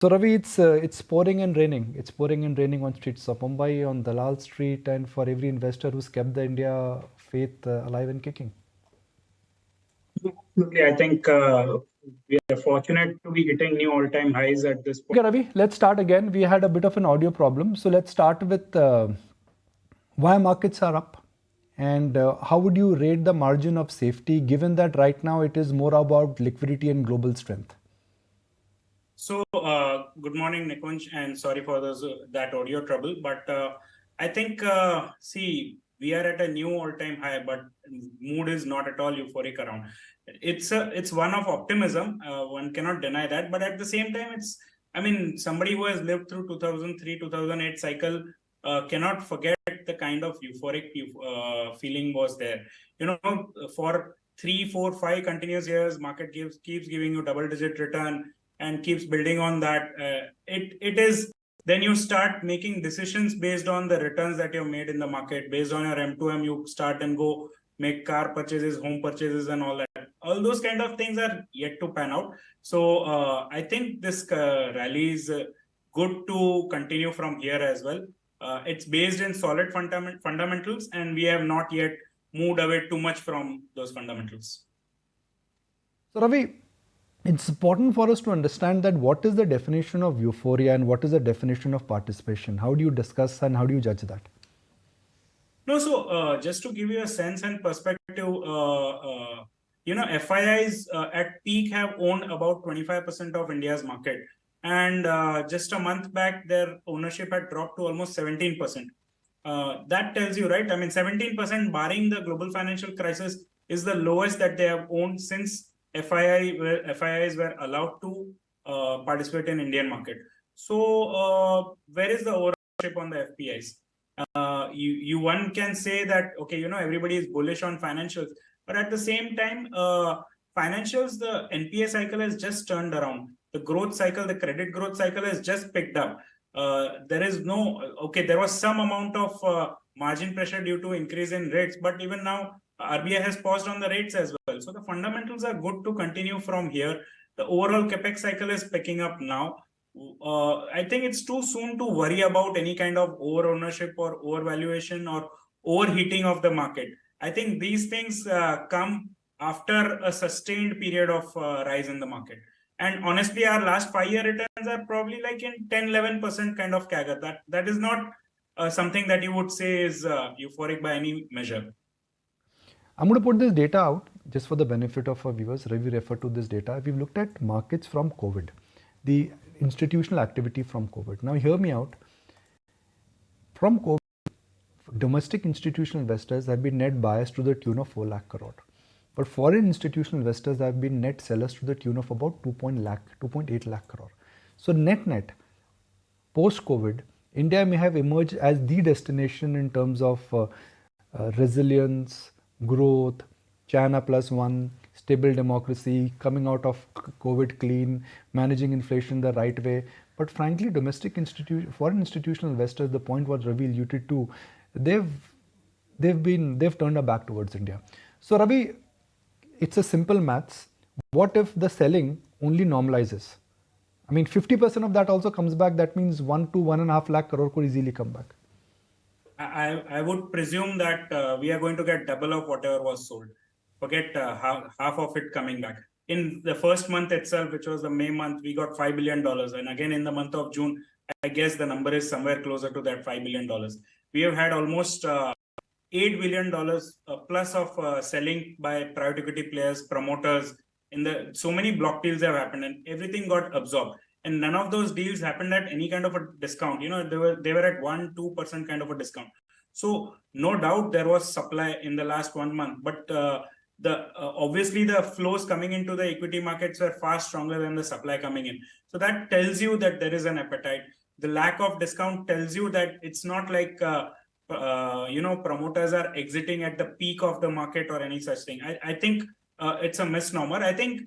So Ravi, it's pouring and raining. It's pouring and raining on streets of Mumbai, on Dalal Street, and for every investor who's kept the India faith alive and kicking. Absolutely. I think we are fortunate to be hitting new all-time highs at this point. Okay, Ravi, let's start again. We had a bit of an audio problem, so let's start with why markets are up, and how would you rate the margin of safety, given that right now it is more about liquidity and global strength? So, good morning, Nikunj, and sorry for that audio trouble. But I think, see, we are at a new all-time high, but mood is not at all euphoric around. It's one of optimism. One cannot deny that. But at the same time, I mean, somebody who has lived through 2003, 2008 cycle cannot forget the kind of euphoric feeling was there. You know, for 3, 4, 5 continuous years, market keeps giving you double-digit return and keeps building on that. It is then you start making decisions based on the returns that you've made in the market. Based on your M2M, you start and go make car purchases, home purchases, and all that. All those kind of things are yet to pan out. So I think this rally is good to continue from here as well. It's based in solid fundamentals, and we have not yet moved away too much from those fundamentals. So Ravi, it's important for us to understand that what is the definition of euphoria and what is the definition of participation. How do you discuss and how do you judge that? No, so just to give you a sense and perspective, FIIs at peak have owned about 25% of India's market. And just a month back, their ownership had dropped to almost 17%. That tells you, right? I mean, 17% barring the global financial crisis is the lowest that they have owned since FIIs were allowed to participate in Indian market. So where is the ownership on the FPIs? One can say that, okay, everybody is bullish on financials, but at the same time, financials, the NPA cycle has just turned around. The growth cycle, the credit growth cycle has just picked up. There was some amount of margin pressure due to increase in rates, but even now, RBI has paused on the rates as well. So the fundamentals are good to continue from here. The overall capex cycle is picking up now. I think it's too soon to worry about any kind of over ownership or overvaluation or overheating of the market. I think these things come after a sustained period of rise in the market. And honestly, our last 5-year returns are probably like in 10-11% kind of CAGR. That is not something that you would say is euphoric by any measure. I'm going to put this data out just for the benefit of our viewers. Ravi referred to this data. We've looked at markets from COVID, the institutional activity from COVID. Now hear me out. From COVID, domestic institutional investors have been net buyers to the tune of 4 lakh crore. But foreign institutional investors have been net sellers to the tune of about 2.8 lakh crore. So net, post-COVID, India may have emerged as the destination in terms of resilience, growth, China +1, stable democracy, coming out of COVID clean, managing inflation the right way. But frankly, foreign institutional investors, the point what Ravi alluded to, they've turned their back towards India. So Ravi, it's a simple maths. What if the selling only normalizes? I mean, 50% of that also comes back. That means 1 to 1.5 lakh crore could easily come back. I would presume that we are going to get double of whatever was sold. Forget half of it coming back. In the first month itself, which was the May month, we got $5 billion. And again, in the month of June, I guess the number is somewhere closer to that $5 billion. We have had almost $8 billion plus of selling by private equity players, promoters. So many block deals have happened and everything got absorbed. And none of those deals happened at any kind of a discount. They were at 1-2% kind of a discount. So no doubt there was supply in the last 1 month, but obviously the flows coming into the equity markets were far stronger than the supply coming in. So that tells you that there is an appetite. The lack of discount tells you that it's not like promoters are exiting at the peak of the market or any such thing. I think it's a misnomer. I think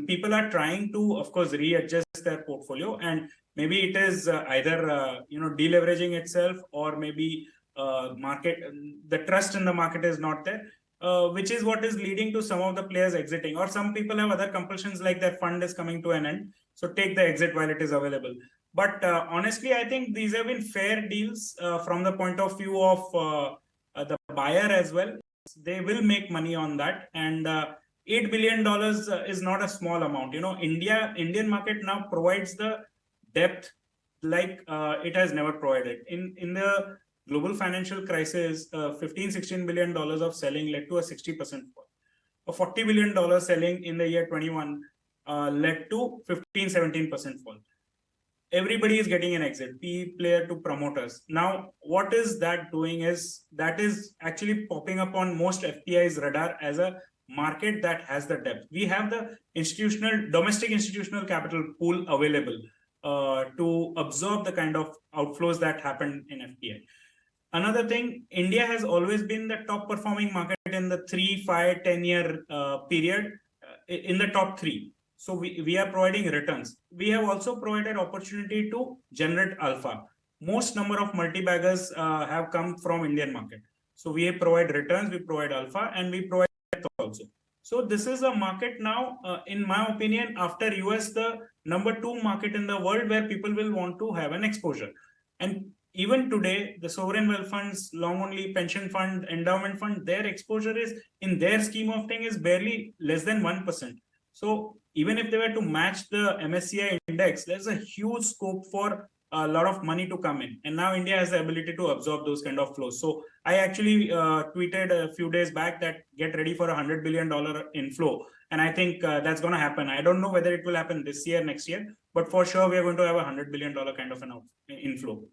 people are trying to, of course, readjust their portfolio, and maybe it is either deleveraging itself, or maybe the trust in the market is not there, which is what is leading to some of the players exiting, or some people have other compulsions like their fund is coming to an end So take the exit while it is available. But honestly, I think these have been fair deals from the point of view of the buyer as well. They will make money on that, and $8 billion is not a small amount. Indian market now provides the depth like it has never provided. In the global financial crisis, $15-16 billion of selling led to a 60% fall. A $40 billion selling in the year 21 led to 15-17% fall. Everybody is getting an exit, PE player to promoters. Now, what is that doing is that is actually popping up on most FPI's radar as a market that has the depth. We have the domestic institutional capital pool available to absorb the kind of outflows that happened in FPI. Another thing, India has always been the top performing market in the 3, 5, 10-year period in the top 3. So we are providing returns. We have also provided opportunity to generate alpha. Most number of multi-baggers have come from Indian market. So we provide returns, we provide alpha, and we provide depth also. So this is a market now, in my opinion, after US, the number 2 market in the world where people will want to have an exposure. And even today, the sovereign wealth funds, long only pension fund, endowment fund, their exposure is in their scheme of things is barely less than 1%. So even if they were to match the MSCI index, there's a huge scope for a lot of money to come in. And now India has the ability to absorb those kind of flows. So I actually tweeted a few days back that get ready for $100 billion inflow. And I think that's going to happen. I don't know whether it will happen this year, next year, but for sure, we are going to have $100 billion kind of an inflow.